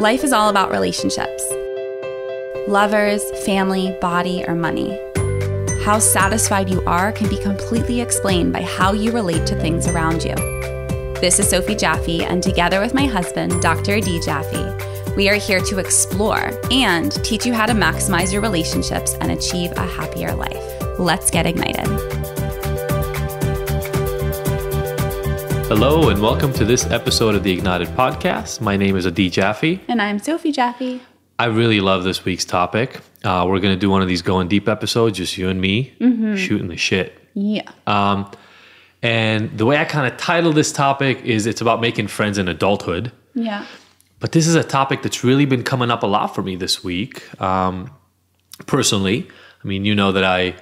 Life is all about relationships. Lovers, family, body, or money. How satisfied you are can be completely explained by how you relate to things around you. This is Sophie Jaffe, and together with my husband, Dr. Adi Jaffe, we are here to explore and teach you how to maximize your relationships and achieve a happier life. Let's get ignited. Hello and welcome to this episode of the Ignited Podcast. My name is Adi Jaffe. And I'm Sophie Jaffe. I really love this week's topic. We're going to do one of these going deep episodes, just you and me, shooting the shit. Yeah. And the way I kind of title this topic is it's about making friends in adulthood. Yeah. But this is a topic that's really been coming up a lot for me this week. Personally, I mean, you know that I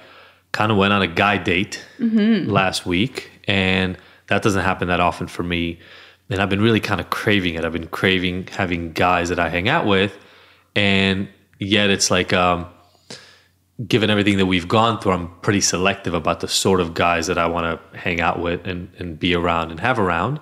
kind of went on a guy date last week, and that doesn't happen that often for me. And I've been really kind of craving it. I've been craving having guys that I hang out with. And yet it's like, given everything that we've gone through, I'm pretty selective about the sort of guys that I want to hang out with and be around and have around.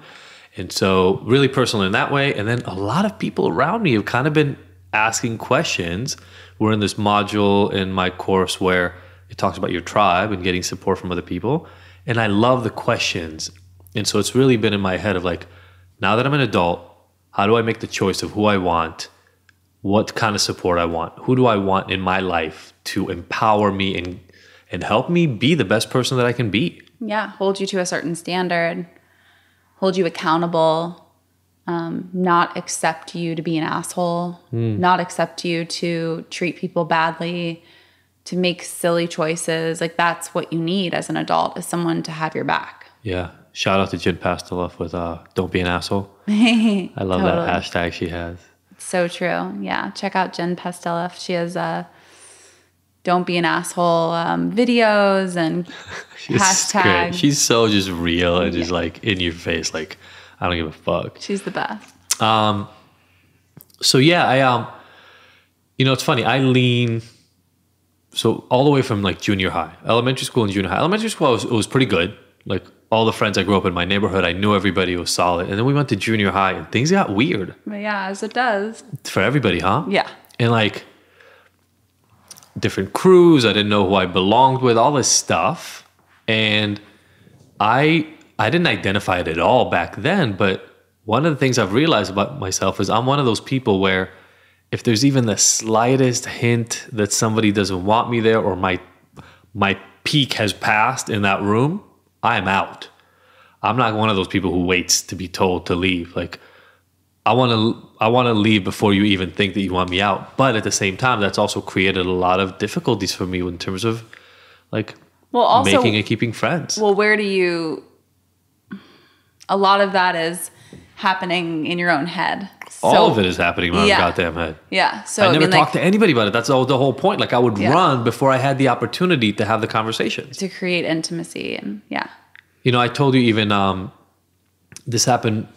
And so really personal in that way. And then a lot of people around me have kind of been asking questions. We're in this module in my course where it talks about your tribe and getting support from other people. And I love the questions. And so it's really been in my head of like, now that I'm an adult, how do I make the choice of who I want, what kind of support I want, who do I want in my life to empower me and help me be the best person that I can be? Yeah, hold you to a certain standard, hold you accountable, not accept you to be an asshole, not accept you to treat people badly, to make silly choices. Like that's what you need as an adult, is someone to have your back. Yeah. Shout out to Jen Pasteloff with Don't Be an Asshole. I love Totally. that hashtag she has. So true. Yeah. Check out Jen Pasteloff. She has Don't Be an Asshole videos and hashtags. Great. She's so just real and just like in your face. Like, I don't give a fuck. She's the best. So yeah, I it's funny. I lean so all the way from like junior high, elementary school and junior high. Elementary school, it was pretty good. Like all the friends I grew up in my neighborhood, I knew everybody was solid. And then we went to junior high and things got weird. But yeah, as it does. For everybody, huh? Yeah. And like different crews, I didn't know who I belonged with, all this stuff. And I didn't identify it at all back then. But one of the things I've realized about myself is I'm one of those people where if there's even the slightest hint that somebody doesn't want me there or my peak has passed in that room, I'm out. I'm not one of those people who waits to be told to leave. Like I want to leave before you even think that you want me out. But at the same time, that's also created a lot of difficulties for me in terms of like making and keeping friends. Well, a lot of that is happening in your own head. All of it is happening in my goddamn head. Yeah. So I never talked to anybody about it. That's the whole point. Like I would run before I had the opportunity to have the conversations. To create intimacy and I told you even this happened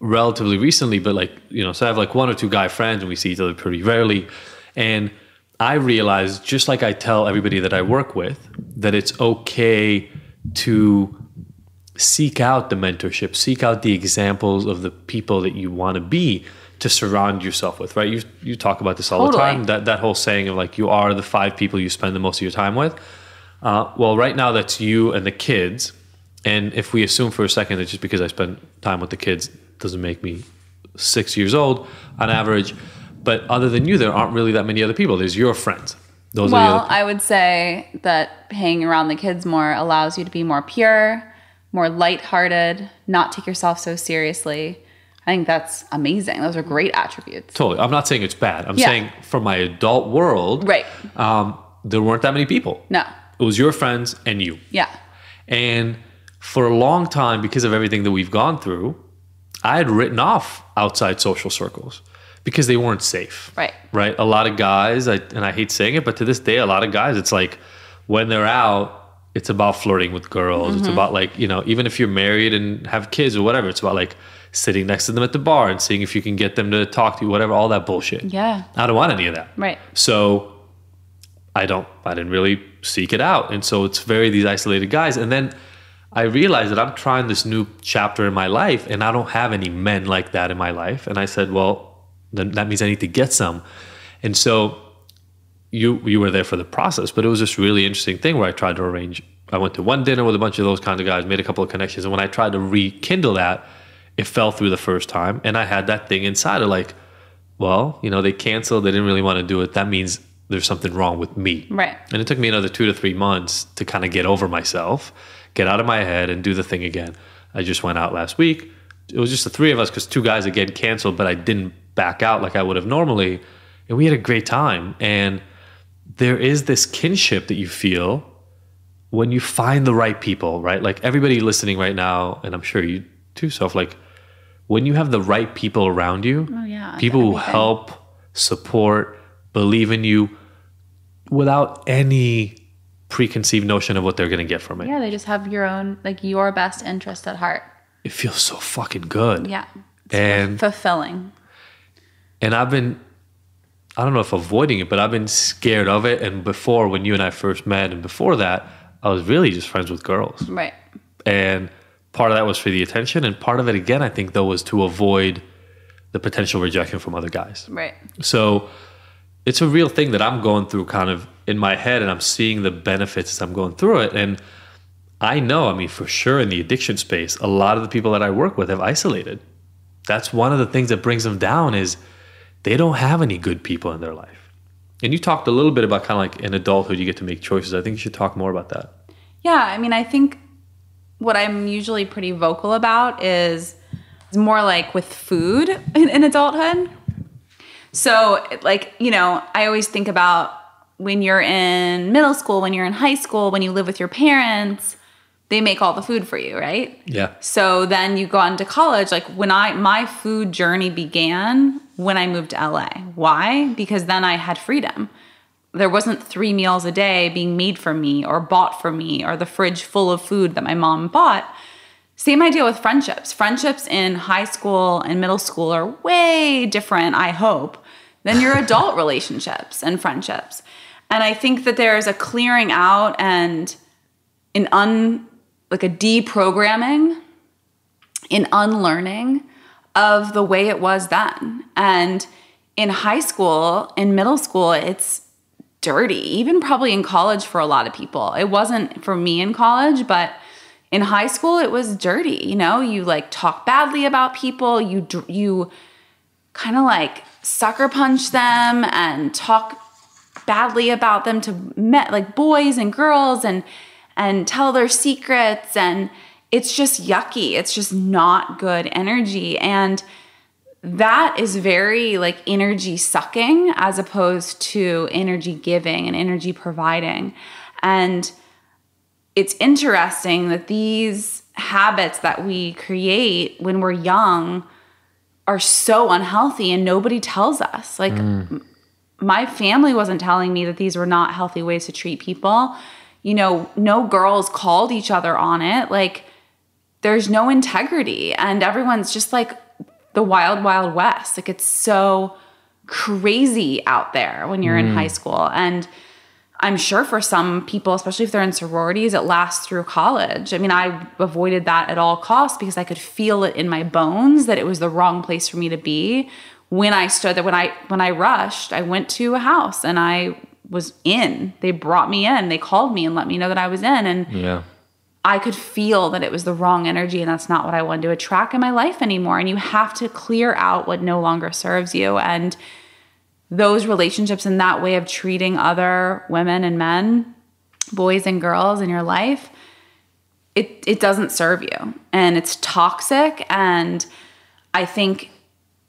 relatively recently, but like, so I have like one or two guy friends and we see each other pretty rarely. And I realized, just like I tell everybody that I work with, that it's okay to seek out the mentorship, seek out the examples of the people that you want to be, to surround yourself with, right? You talk about this all the time, that whole saying of like, you are the 5 people you spend the most of your time with. Well, right now that's you and the kids. And if we assume for a second that just because I spend time with the kids doesn't make me 6 years old on average, but other than you, there aren't really that many other people. There's your friends. I would say that hanging around the kids more allows you to be more pure, more lighthearted, not take yourself so seriously. I think that's amazing. Those are great attributes. Totally. I'm not saying it's bad. I'm saying for my adult world, right? There weren't that many people. No. It was your friends and you. Yeah. And for a long time, because of everything that we've gone through, I had written off outside social circles because they weren't safe. Right. A lot of guys, and I hate saying it, but to this day, a lot of guys, it's like when they're out, it's about flirting with girls. It's about like, even if you're married and have kids or whatever, it's about like sitting next to them at the bar and seeing if you can get them to talk to you, whatever, all that bullshit. Yeah. I don't want any of that. Right. So I didn't really seek it out. And so it's these isolated guys. And then I realized that I'm trying this new chapter in my life and I don't have any men like that in my life. And I said, well, then that means I need to get some. And so you were there for the process, but it was this really interesting thing where I went to one dinner with a bunch of those kinds of guys, made a couple of connections. And when I tried to rekindle that, it fell through the first time. And I had that thing inside of like, well, they canceled. They didn't really want to do it. That means there's something wrong with me. Right. And it took me another 2 to 3 months to kind of get over myself, get out of my head and do the thing again. I just went out last week. It was just the 3 of us because 2 guys again canceled, but I didn't back out like I would have normally. And we had a great time. And there is this kinship that you feel when you find the right people, right? Like everybody listening right now, and I'm sure you too, Soph, like when you have the right people around you, people who help, support, believe in you without any preconceived notion of what they're going to get from it. Yeah, they just have your own, like your best interest at heart. It feels so fucking good. Yeah. And fulfilling. And I don't know if avoiding it, but I've been scared of it. And before, when you and I first met, and before that, I was really just friends with girls. Right. And part of that was for the attention. And part of it, again, I think, though, was to avoid the potential rejection from other guys. Right. So it's a real thing that I'm going through kind of in my head, and I'm seeing the benefits as I'm going through it. And I know, for sure in the addiction space, a lot of the people that I work with have isolated. That's one of the things that brings them down is they don't have any good people in their life. And you talked a little bit about kind of like in adulthood, you get to make choices. I think you should talk more about that. Yeah, I think what I'm usually pretty vocal about is more like with food in adulthood. So like, I always think about when you're in middle school, when you're in high school, when you live with your parents, they make all the food for you, right? Yeah. So then you go on to college. Like my food journey began when I moved to LA. Why? Because then I had freedom. There wasn't 3 meals a day being made for me or bought for me or the fridge full of food that my mom bought. Same idea with friendships. Friendships in high school and middle school are way different, I hope, than your adult relationships and friendships. And I think that there's a clearing out and a deprogramming, an unlearning of the way it was then. And in high school, in middle school, it's dirty, even probably in college for a lot of people. It wasn't for me in college, but in high school, it was dirty. You like talk badly about people. You kind of like sucker punch them and talk badly about them to like boys and girls and tell their secrets. And it's just yucky. It's just not good energy. And that is very like energy sucking as opposed to energy giving and energy providing. And it's interesting that these habits that we create when we're young are so unhealthy and nobody tells us. Like my family wasn't telling me that these were not healthy ways to treat people. No girls called each other on it. Like there's no integrity and everyone's just like the wild, wild west. Like it's so crazy out there when you're in high school. And I'm sure for some people, especially if they're in sororities, it lasts through college. I avoided that at all costs because I could feel it in my bones that it was the wrong place for me to be. When I rushed, I went to a house and I was in. They brought me in. They called me and let me know that I was in. And I could feel that it was the wrong energy and that's not what I wanted to attract in my life anymore. And you have to clear out what no longer serves you. And those relationships and that way of treating other women and men, boys and girls in your life, it doesn't serve you. And it's toxic. And I think,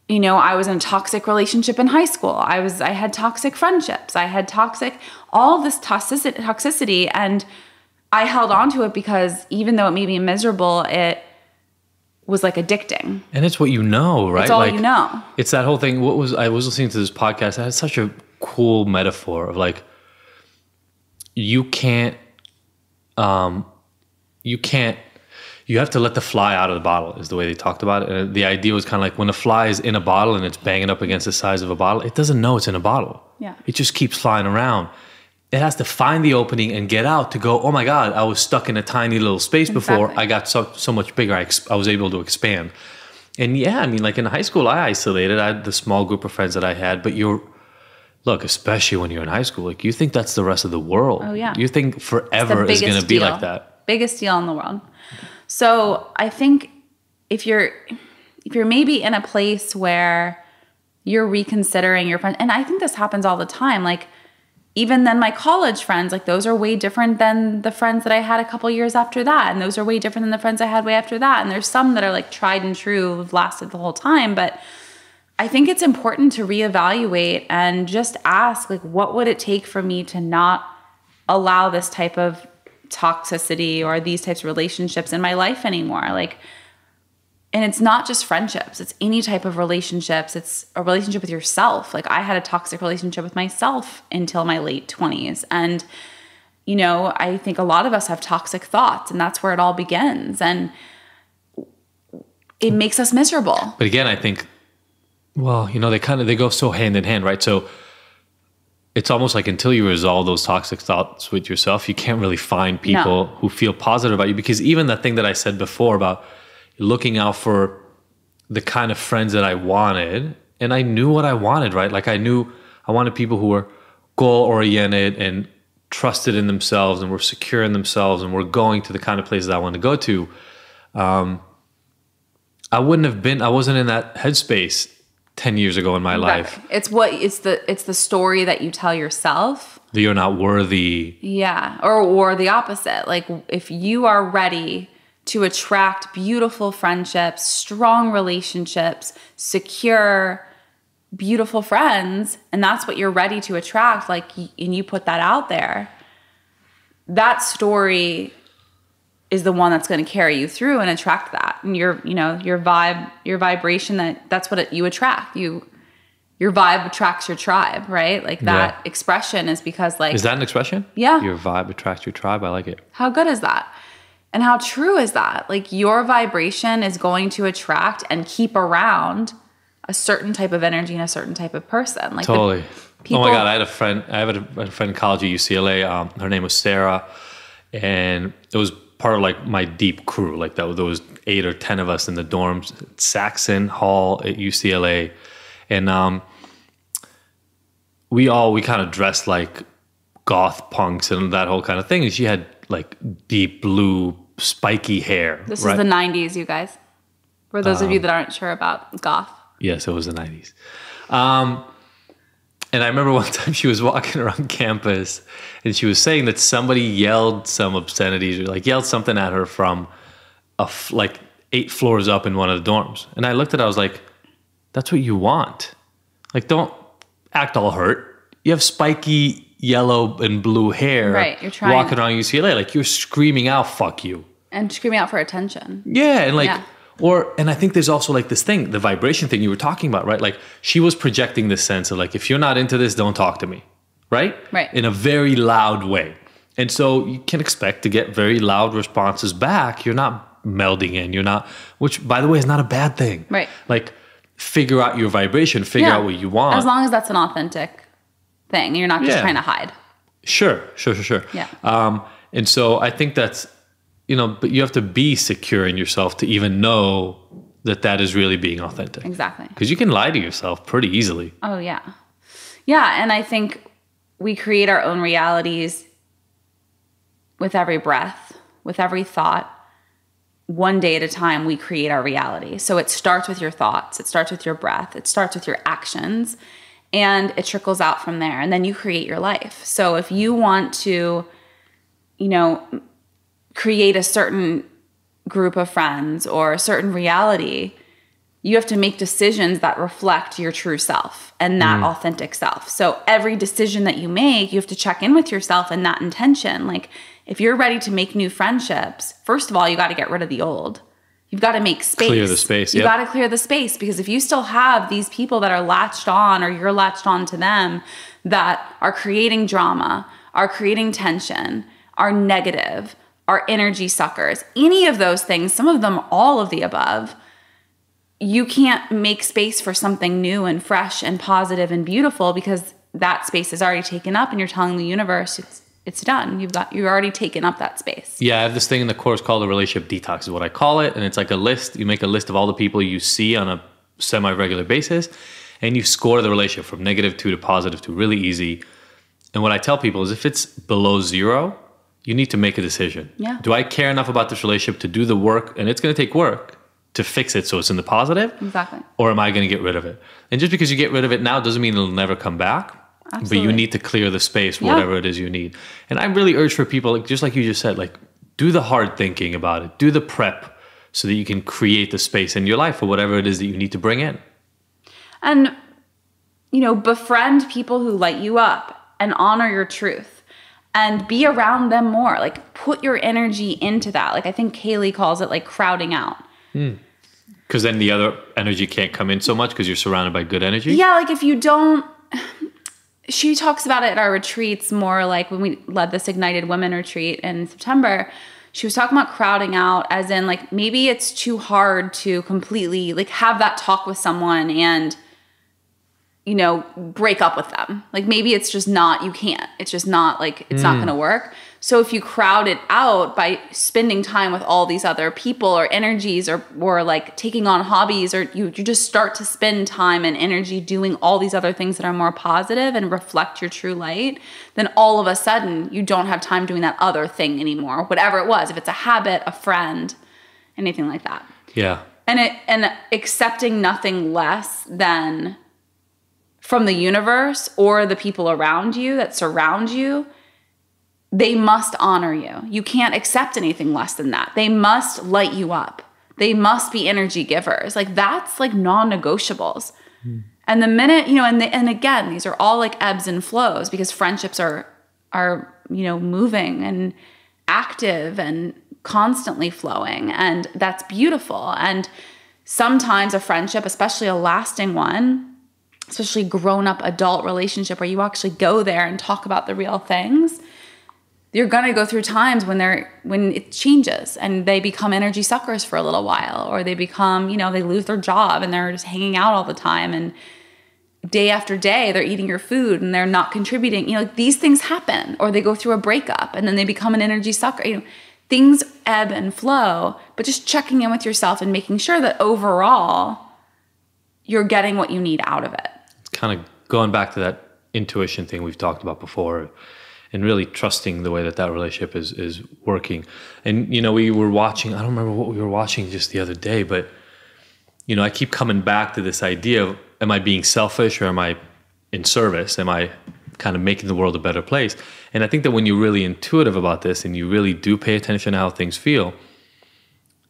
I was in a toxic relationship in high school. I had toxic friendships. I had all this toxicity. And I held on to it because even though it made me miserable, it was like addicting. And it's what you know, right? It's all you know. It's that whole thing. I was listening to this podcast. It had such a cool metaphor of like, you have to let the fly out of the bottle is the way they talked about it. And the idea was kind of like when a fly is in a bottle and it's banging up against the size of a bottle, it doesn't know it's in a bottle. Yeah. It just keeps flying around. It has to find the opening and get out to go, oh my God, I was stuck in a tiny little space before. I got so much bigger. I was able to expand. And yeah, I mean, like in high school, I isolated. I had the small group of friends that I had, but look, especially when you're in high school, like you think that's the rest of the world. Oh yeah. You think forever is going to be like that. Biggest deal in the world. So I think if you're maybe in a place where you're reconsidering your friend, and I think this happens all the time, like even then my college friends, like those are way different than the friends that I had a couple years after that. And those are way different than the friends I had way after that. And there's some that are like tried and true, have lasted the whole time. But I think it's important to reevaluate and just ask, like, what would it take for me to not allow this type of toxicity or these types of relationships in my life anymore? Like, and it's not just friendships, it's any type of relationships. It's a relationship with yourself. Like I had a toxic relationship with myself until my late 20s. And, you know, I think a lot of us have toxic thoughts, and that's where it all begins. And it makes us miserable. But again, I think, well, you know, they go so hand in hand, right? So it's almost like until you resolve those toxic thoughts with yourself, you can't really find people who feel positive about you. Because even that thing that I said before about looking out for the kind of friends that I wanted, and I knew what I wanted, right? Like I knew I wanted people who were goal-oriented and trusted in themselves and were secure in themselves and were going to the kind of places I wanted to go to. I wasn't in that headspace 10 years ago in my life. It's the story that you tell yourself. That you're not worthy. Yeah. Or the opposite. Like if you are ready to attract beautiful friendships, strong relationships, secure, beautiful friends, and that's what you're ready to attract, like, and you put that out there, that story is the one that's going to carry you through and attract that. And your vibration, that's what you attract. Your vibe attracts your tribe, right? Like that expression is because like... Is that an expression? Yeah. Your vibe attracts your tribe. I like it. How good is that? And how true is that? Like your vibration is going to attract and keep around a certain type of energy and a certain type of person. Like totally. Oh my God, I had a friend in college at UCLA. Her name was Sarah. And it was part of like my deep crew. Like there was 8 or 10 of us in the dorms at Saxon Hall at UCLA. And we kind of dressed like goth punks and that whole kind of thing. And she had like deep blue spiky hair. This is the 90s, you guys. For those of you that aren't sure about goth. Yes, it was the 90s. And I remember one time she was walking around campus and she was saying that somebody yelled some obscenities or like yelled something at her from like 8 floors up in one of the dorms. And I looked at it, I was like, that's what you want. Like, don't act all hurt. You have spiky yellow and blue hair, right? You're trying walking around UCLA, like you're screaming out, "Fuck you," and screaming out for attention. Yeah, and like, and I think there's also like this thing, the vibration thing you were talking about, right? Like she was projecting this sense of like, if you're not into this, don't talk to me, right? Right. In a very loud way, and so you can expect to get very loud responses back. You're not melding in. You're not, which by the way is not a bad thing, right? Like, figure out your vibration, figure out what you want, as long as that's an authentic thing. You're not just trying to hide. Sure. Yeah. And so I think that's, but you have to be secure in yourself to even know that is really being authentic. Exactly. Because you can lie to yourself pretty easily. Oh, yeah. Yeah, and I think we create our own realities with every breath, with every thought. One day at a time, we create our reality. So it starts with your thoughts. It starts with your breath. It starts with your actions. And it trickles out from there. And then you create your life. So if you want to, create a certain group of friends or a certain reality, you have to make decisions that reflect your true self and that authentic self. So every decision that you make, you have to check in with yourself and that intention. Like if you're ready to make new friendships, first of all, you got to get rid of the old. You've got to make space. Clear the space. You got to clear the space, because if you still have these people that are latched on, or you're latched on to them, that are creating drama, are creating tension, are negative, are energy suckers, any of those things, some of them, all of the above, you can't make space for something new and fresh and positive and beautiful, because that space is already taken up and you're telling the universe it's done. You've already taken up that space. Yeah, I have this thing in the course called a relationship detox is what I call it. And it's like a list. You make a list of all the people you see on a semi-regular basis, and you score the relationship from -2 to +2, really easy. And what I tell people is if it's below 0, you need to make a decision. Yeah. Do I care enough about this relationship to do the work? And it's going to take work to fix it so it's in the positive. Exactly. Or am I going to get rid of it? And just because you get rid of it now doesn't mean it'll never come back. Absolutely. But you need to clear the space for whatever it is you need. And I really urge for people, like, just like you just said, like, do the hard thinking about it. Do the prep so that you can create the space in your life for whatever it is that you need to bring in. And, befriend people who light you up and honor your truth and be around them more. Like, put your energy into that. Like, I think Kaylee calls it like crowding out. Because then the other energy can't come in so much because you're surrounded by good energy. Yeah, like if you don't... She talks about it at our retreats more like when we led this Ignited Women retreat in September. She was talking about crowding out as in like maybe it's too hard to completely like have that talk with someone and, break up with them. Like maybe it's just not, you can't. It's just not like, it's not going to work. So if you crowd it out by spending time with all these other people or energies or like taking on hobbies, or you just start to spend time and energy doing all these other things that are more positive and reflect your true light, then all of a sudden you don't have time doing that other thing anymore, whatever it was, if it's a habit, a friend, anything like that. Yeah. And accepting nothing less than from the universe or the people around you that surround you. They must honor you. You can't accept anything less than that. They must light you up. They must be energy givers. Like that's like non-negotiables. And the minute, and again, these are all like ebbs and flows because friendships are moving and active and constantly flowing. And that's beautiful. And sometimes a friendship, especially a lasting one, especially grown-up adult relationship where you actually go there and talk about the real things, you're going to go through times when it changes and they become energy suckers for a little while, or they become, they lose their job and they're just hanging out all the time, and day after day they're eating your food and they're not contributing. Like these things happen, or they go through a breakup and then they become an energy sucker. Things ebb and flow, but just checking in with yourself and making sure that overall you're getting what you need out of it. Kind of going back to that intuition thing we've talked about before, and really trusting the way that relationship is working. And, we were watching, I don't remember what we were watching just the other day, but, I keep coming back to this idea of, am I being selfish or am I in service? Am I kind of making the world a better place? And I think that when you're really intuitive about this and you really do pay attention to how things feel,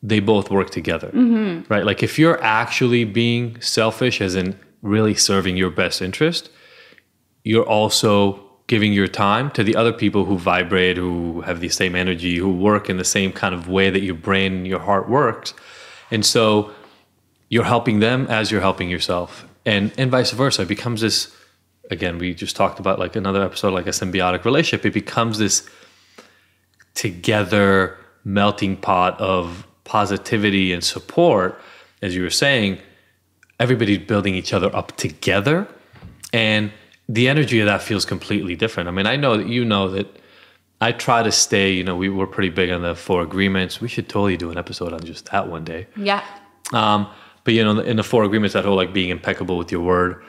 they both work together, right? Like if you're actually being selfish, as in really serving your best interest, you're also giving your time to the other people who vibrate, who have the same energy, who work in the same kind of way that your brain and your heart works. And so you're helping them as you're helping yourself, and vice versa. It becomes this, again, we just talked about like another episode, like a symbiotic relationship. It becomes this together melting pot of positivity and support. As you were saying, everybody's building each other up together, and the energy of that feels completely different. I mean, I know that that I try to stay, we were pretty big on the 4 agreements. We should totally do an episode on just that one day. Yeah. But in the 4 agreements, that whole like being impeccable with your word.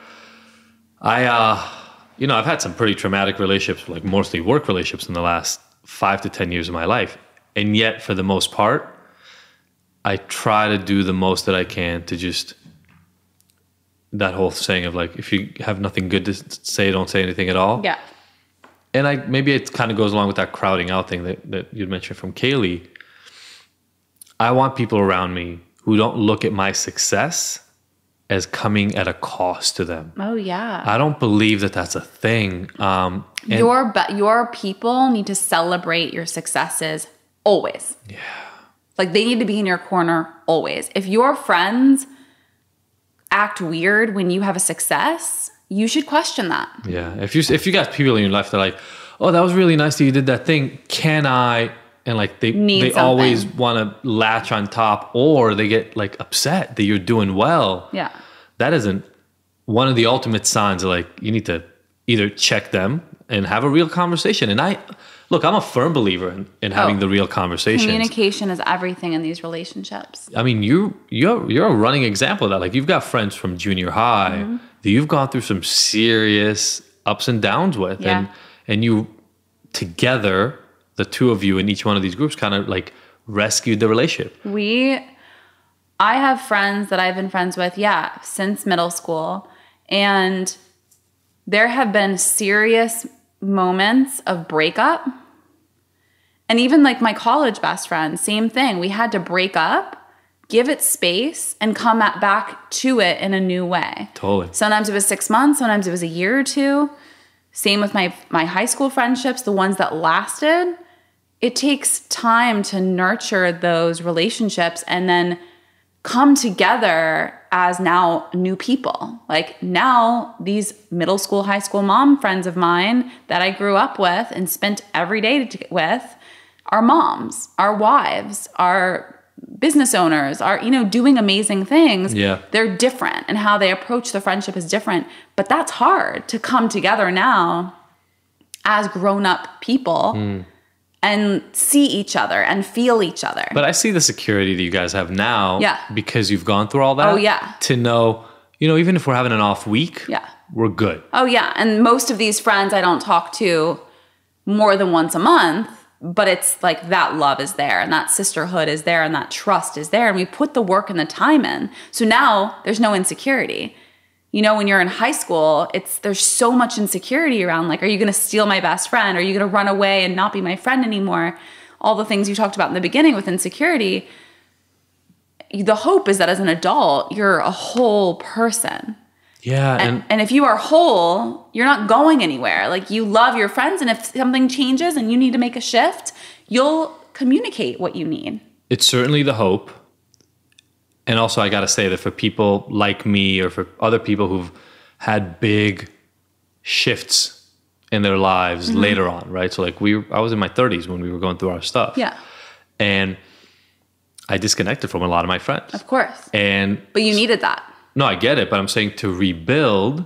I've had some pretty traumatic relationships, like mostly work relationships in the last 5 to 10 years of my life. And yet for the most part, I try to do the most that I can to just, that whole saying of like, if you have nothing good to say, don't say anything at all. Yeah. And maybe it kind of goes along with that crowding out thing that you'd mentioned from Kaylee. I want people around me who don't look at my success as coming at a cost to them. Oh yeah. I don't believe that that's a thing. Your people need to celebrate your successes always. Yeah. Like they need to be in your corner always. If your friends act weird when you have a success, you should question that. Yeah. If you got people in your life that are like, oh, that was really nice that you did that thing. Can I? And like they always want to latch on top, or they get like upset that you're doing well. Yeah. That isn't one of the ultimate signs of like, you need to either check them and have a real conversation. And look, I'm a firm believer in having the real conversations. Communication is everything in these relationships. I mean, you're a running example of that. Like, you've got friends from junior high that you've gone through some serious ups and downs with. Yeah. And you together, the two of you in each one of these groups, kind of like rescued the relationship. I have friends that I've been friends with, since middle school. And there have been serious moments of breakup. And even like my college best friend, same thing. We had to break up, give it space, and come back to it in a new way. Totally. Sometimes it was 6 months. Sometimes it was a year or two. Same with my high school friendships, the ones that lasted. It takes time to nurture those relationships and then come together as now new people. Like, now these middle school, high school mom friends of mine that I grew up with and spent every day with are moms, are wives, are business owners, are, doing amazing things. Yeah. They're different, and how they approach the friendship is different. But that's hard to come together now as grown-up people and see each other and feel each other. But I see the security that you guys have now because you've gone through all that. Oh, yeah. To know, even if we're having an off week, we're good. Oh, yeah. And most of these friends I don't talk to more than once a month, but it's like that love is there and that sisterhood is there and that trust is there. And we put the work and the time in. So now there's no insecurity. When you're in high school, there's so much insecurity around, like, are you going to steal my best friend? Are you going to run away and not be my friend anymore? All the things you talked about in the beginning with insecurity. The hope is that as an adult, you're a whole person. Yeah. And if you are whole, you're not going anywhere. Like, you love your friends, and if something changes and you need to make a shift, you'll communicate what you need. It's certainly the hope. And also, I got to say that for people like me, or for other people who've had big shifts in their lives later on, right? So like I was in my 30s when we were going through our stuff. Yeah. And I disconnected from a lot of my friends. Of course. But you needed that. No, I get it. But I'm saying to rebuild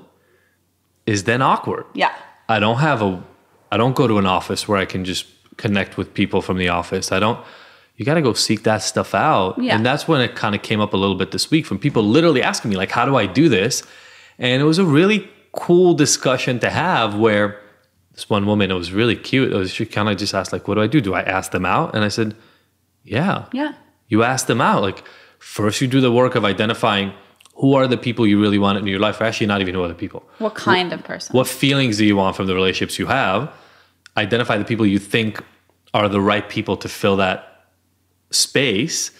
is then awkward. Yeah. I don't go to an office where I can just connect with people from the office. You got to go seek that stuff out. Yeah. And that's when it kind of came up a little bit this week from people literally asking me, like, how do I do this? And it was a really cool discussion to have, where this one woman, it was really cute. She kind of just asked, like, what do I do? Do I ask them out? And I said, yeah. You ask them out. Like, first you do the work of identifying who are the people you really want in your life, or actually not even who are the people. What kind of person? What feelings do you want from the relationships you have? Identify the people you think are the right people to fill that space,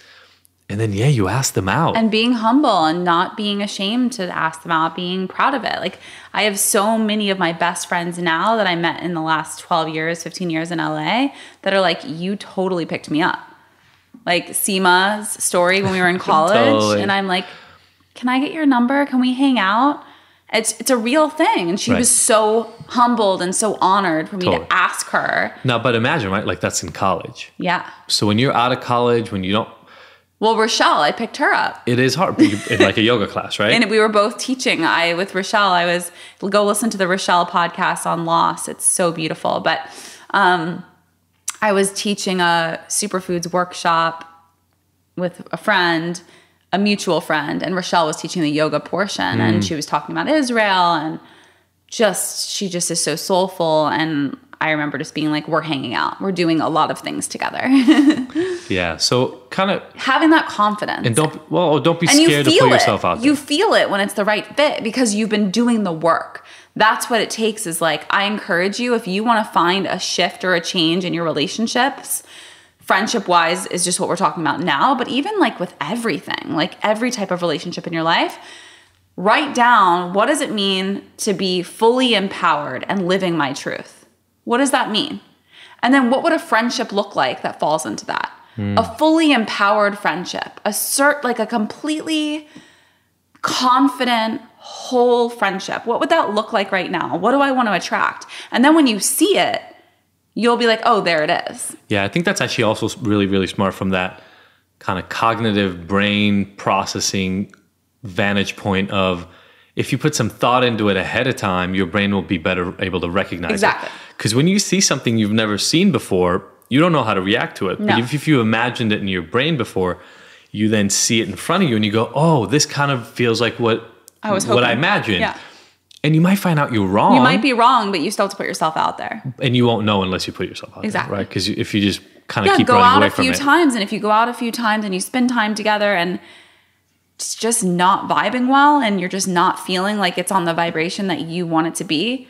and then you ask them out. And being humble and not being ashamed to ask them out, being proud of it. Like, I have so many of my best friends now that I met in the last 12 years, 15 years in LA that are like, you totally picked me up. Like Seema's story when we were in college. Totally. And I'm like, can I get your number? Can we hang out? It's a real thing. And she was so humbled and so honored for me to ask her. Now, but imagine, right? Like, that's in college. Yeah. So when you're out of college, when you don't... Well, Rochelle, I picked her up. It is hard. In like a yoga class, right? And we were both teaching. With Rochelle, go listen to the Rochelle podcast on loss. It's so beautiful. But I was teaching a superfoods workshop with a friend, a mutual friend, and Rochelle was teaching the yoga portion, and she was talking about Israel, and she just is so soulful. And I remember just being like, we're hanging out. We're doing a lot of things together. Yeah. So kind of having that confidence. And don't be scared to put yourself out there. You feel it when it's the right fit because you've been doing the work. That's what it takes. Is like, I encourage you, if you want to find a shift or a change in your relationships, friendship wise is just what we're talking about now, but even like with everything, like every type of relationship in your life, write down, what does it mean to be fully empowered and living my truth? What does that mean? And then what would a friendship look like that falls into that? A fully empowered friendship, like a completely confident, whole friendship. What would that look like right now? What do I want to attract? And then when you see it, you'll be like, oh, there it is. Yeah, I think that's actually also really, really smart from that kind of cognitive brain processing vantage point of, if you put some thought into it ahead of time, your brain will be better able to recognize exactly. it. Because when you see something you've never seen before, you don't know how to react to it. No. But if you imagined it in your brain before, you then see it in front of you and you go, oh, this kind of feels like what I imagined. Yeah. And you might find out you're wrong. You might be wrong, but you still have to put yourself out there. And you won't know unless you put yourself out there, right? Because if you just kind of keep running away from it. Go out a few times. And if you go out a few times and you spend time together and it's just not vibing well and you're just not feeling like it's on the vibration that you want it to be,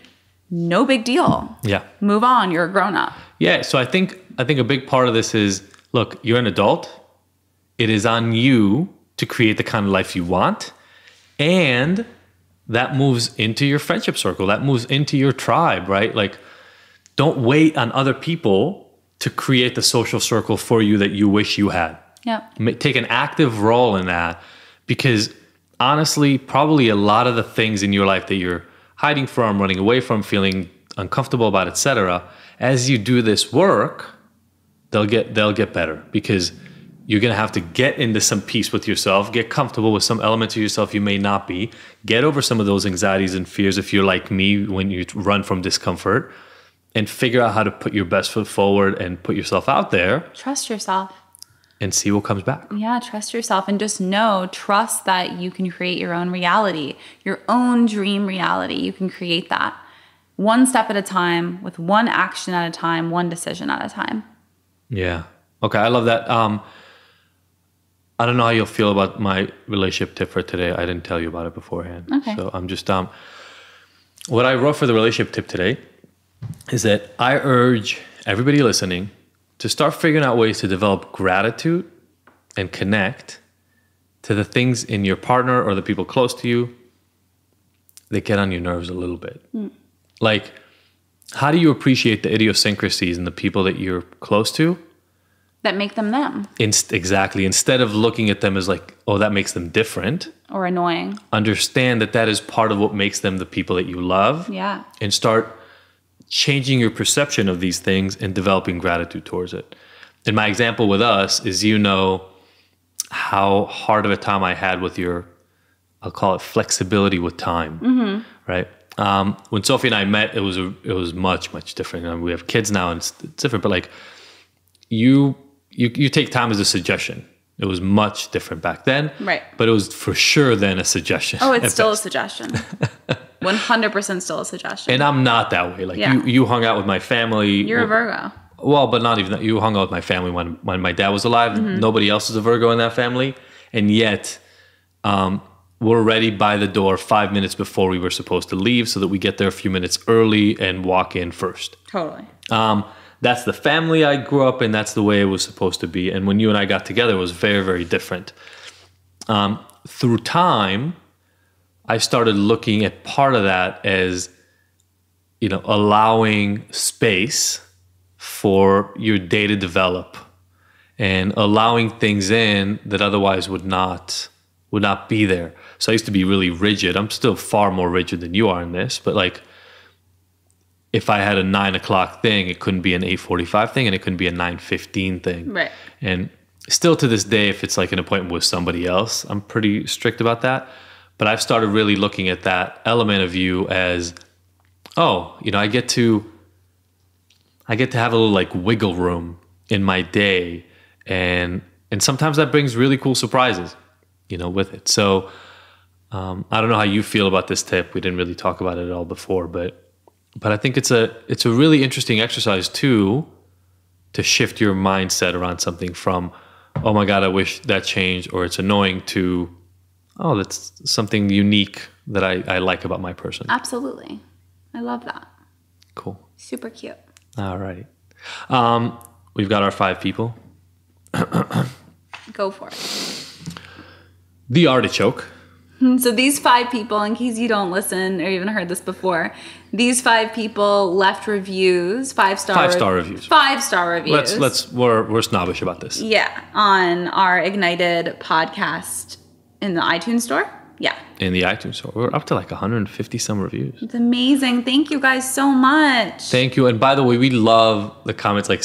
no big deal. Yeah. Move on. You're a grown up. Yeah. So I think a big part of this is, look, you're an adult. It is on you to create the kind of life you want. And that moves into your friendship circle. That moves into your tribe, right? Like, don't wait on other people to create the social circle for you that you wish you had. Yeah. Take an active role in that, because honestly, probably a lot of the things in your life that you're hiding from, running away from, feeling uncomfortable about, etc., as you do this work, they'll get better, because you're going to have to get into some peace with yourself, get comfortable with some elements of yourself you may not be, get over some of those anxieties and fears if you're like me when you run from discomfort, and figure out how to put your best foot forward and put yourself out there. Trust yourself. And see what comes back. Yeah, trust yourself and just trust that you can create your own reality, your own dream reality. You can create that one step at a time, with one action at a time, one decision at a time. Yeah. Okay, I love that. I don't know how you'll feel about my relationship tip for today. I didn't tell you about it beforehand. Okay. So I'm just, what I wrote for the relationship tip today is that I urge everybody listening to start figuring out ways to develop gratitude and connect to the things in your partner or the people close to you that get on your nerves a little bit. Like, how do you appreciate the idiosyncrasies in the people that you're close to? That make them them. Exactly. Instead of looking at them as like, oh, that makes them different. Or annoying. Understand that is part of what makes them the people that you love. Yeah. And start changing your perception of these things and developing gratitude towards it. And my example with us is, how hard of a time I had with your, I'll call it flexibility with time, right? When Sophie and I met, it was much, much different. And we have kids now and it's different, but like you take time as a suggestion. It was much different back then. Right. But it was for sure then a suggestion. Oh, it's still a suggestion. 100% still a suggestion. And I'm not that way. Like you hung out with my family. You're a Virgo. Well, but not even that. You hung out with my family when my dad was alive. Nobody else is a Virgo in that family. And yet we're ready by the door 5 minutes before we were supposed to leave so that we get there a few minutes early and walk in first. Totally. That's the family I grew up in. That's the way it was supposed to be. And when you and I got together, it was very, very different. Through time, I started looking at part of that as, allowing space for your day to develop and allowing things in that otherwise would not be there. So I used to be really rigid. I'm still far more rigid than you are in this, but like, if I had a 9 o'clock thing, it couldn't be an 8:45 thing and it couldn't be a 9:15 thing. Right. And still to this day, if it's like an appointment with somebody else, I'm pretty strict about that. But I've started really looking at that element of you as, I get to have a little like wiggle room in my day. And sometimes that brings really cool surprises, with it. So I don't know how you feel about this tip. We didn't really talk about it at all before, but I think it's a really interesting exercise too, to shift your mindset around something from, oh my God, I wish that changed, or it's annoying, to, oh, that's something unique that I like about my person. Absolutely. I love that. Cool. Super cute. All right. We've got our 5 people. Go for it. The artichoke. So these 5 people, in case you don't listen or even heard this before, these 5 people left reviews, 5-star reviews. 5-star reviews. We're snobbish about this. Yeah, on our Ignited podcast in the iTunes store. Yeah. In the iTunes store. We're up to like 150 some reviews. It's amazing. Thank you guys so much. Thank you. And by the way, we love the comments. Like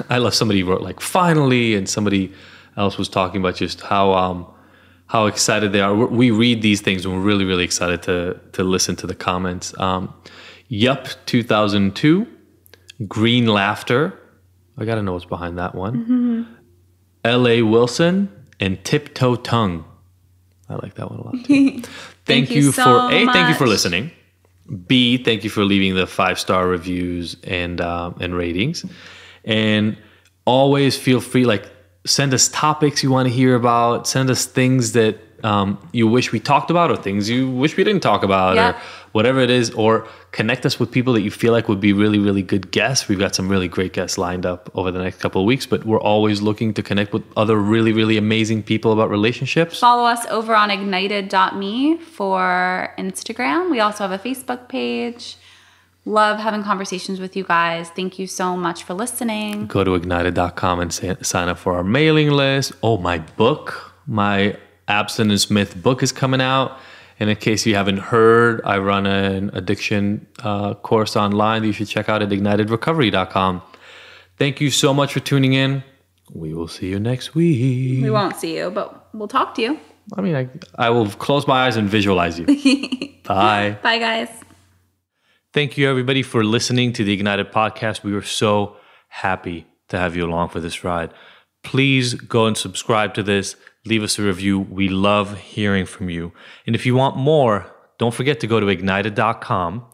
I love somebody wrote like finally, and somebody else was talking about just how excited they are. We read these things and we're really, really excited to listen to the comments. Yup 2002, Green Laughter. I got to know what's behind that one. L.A. Wilson, and Tiptoe Tongue. I like that one a lot too. Thank you so much. Thank you for listening. B, thank you for leaving the 5-star reviews and ratings. And always feel free, send us topics you want to hear about. Send us things that you wish we talked about, or things you wish we didn't talk about, or whatever it is, or connect us with people that you feel like would be really, really good guests. We've got some really great guests lined up over the next couple of weeks, but we're always looking to connect with other really, really amazing people about relationships. Follow us over on ignited.me for Instagram. We also have a Facebook page. Love having conversations with you guys. Thank you so much for listening. Go to ignited.com and sign up for our mailing list. Oh, my book, my Abstinence Myth book is coming out. And in case you haven't heard, I run an addiction course online that you should check out at ignitedrecovery.com. Thank you so much for tuning in. We will see you next week. We won't see you, but we'll talk to you. I mean, I will close my eyes and visualize you. Bye. Bye, guys. Thank you, everybody, for listening to the Ignited podcast. We were so happy to have you along for this ride. Please go and subscribe to this. Leave us a review. We love hearing from you. And if you want more, don't forget to go to ignited.com,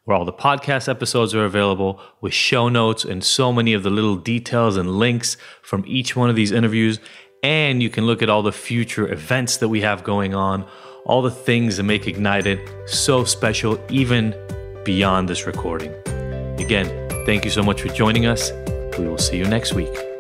where all the podcast episodes are available with show notes and so many of the little details and links from each one of these interviews. And you can look at all the future events that we have going on, all the things that make Ignited so special, even beyond this recording. Again, thank you so much for joining us. We will see you next week.